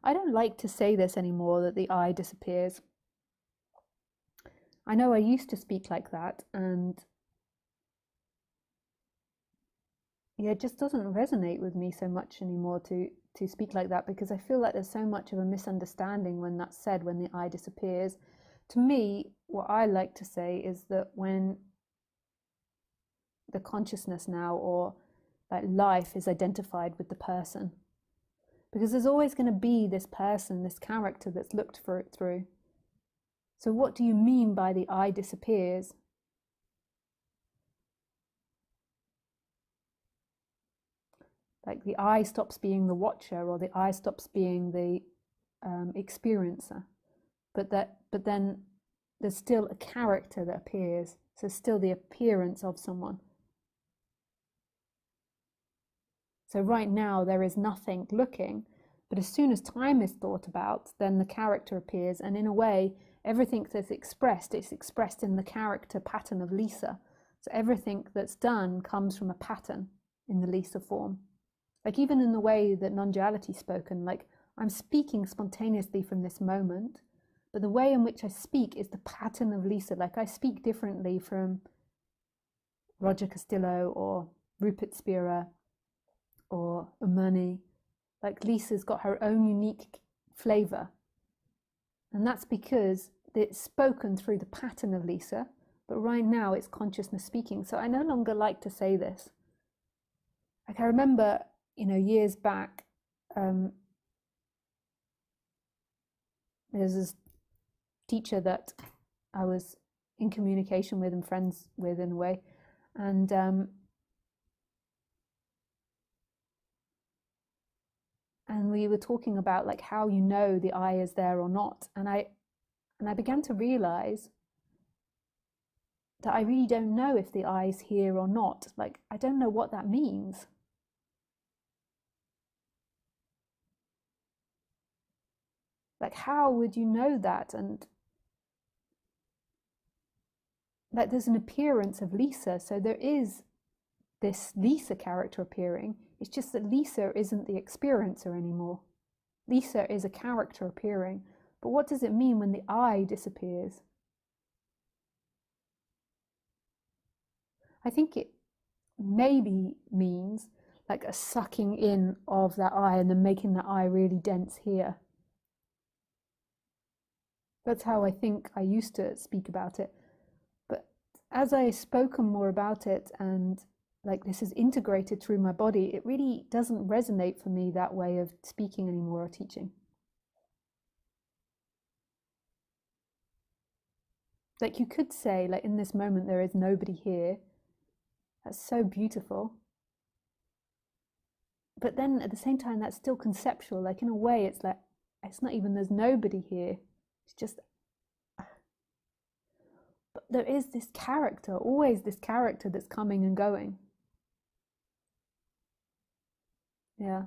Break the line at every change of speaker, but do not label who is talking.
I don't like to say this anymore, that the I disappears. I know I used to speak like that, and yeah, it just doesn't resonate with me so much anymore to speak like that, because I feel like there's so much of a misunderstanding when that's said, when the I disappears. To me, what I like to say is that when the consciousness now, or like life, is identified with the person, because there's always going to be this person, this character that's looked for it through. So what do you mean by the I disappears? Like the I stops being the watcher, or the I stops being the experiencer, but then there's still a character that appears, so still the appearance of someone. So right now there is nothing looking, but as soon as time is thought about, then the character appears, and in a way everything that's expressed is expressed in the character pattern of Lisa. So everything that's done comes from a pattern in the Lisa form. Like even in the way that non-duality is spoken, like I'm speaking spontaneously from this moment, but the way in which I speak is the pattern of Lisa. Like I speak differently from Roger Castillo or Rupert Spira or Umani. Like Lisa's got her own unique flavor. And that's because it's spoken through the pattern of Lisa, but right now it's consciousness speaking. So I no longer like to say this. Like I remember, years back, there's this teacher that I was in communication with and friends with in a way, and we were talking about like how you know the I is there or not, and I began to realize that I really don't know if the I is here or not. Like I don't know what that means. Like how would you know that? And like there's an appearance of Lisa, so there is this Lisa character appearing. It's just that Lisa isn't the experiencer anymore. Lisa is a character appearing. But what does it mean when the I disappears? I think it maybe means like a sucking in of that I and then making that I really dense here. That's how I think I used to speak about it. But as I've spoken more about it, and like this is integrated through my body, it really doesn't resonate for me, that way of speaking anymore or teaching. Like you could say, like in this moment there is nobody here. That's so beautiful. But then at the same time that's still conceptual. Like in a way it's like, it's not even there's nobody here. It's just, but there is this character, always this character that's coming and going. Yeah.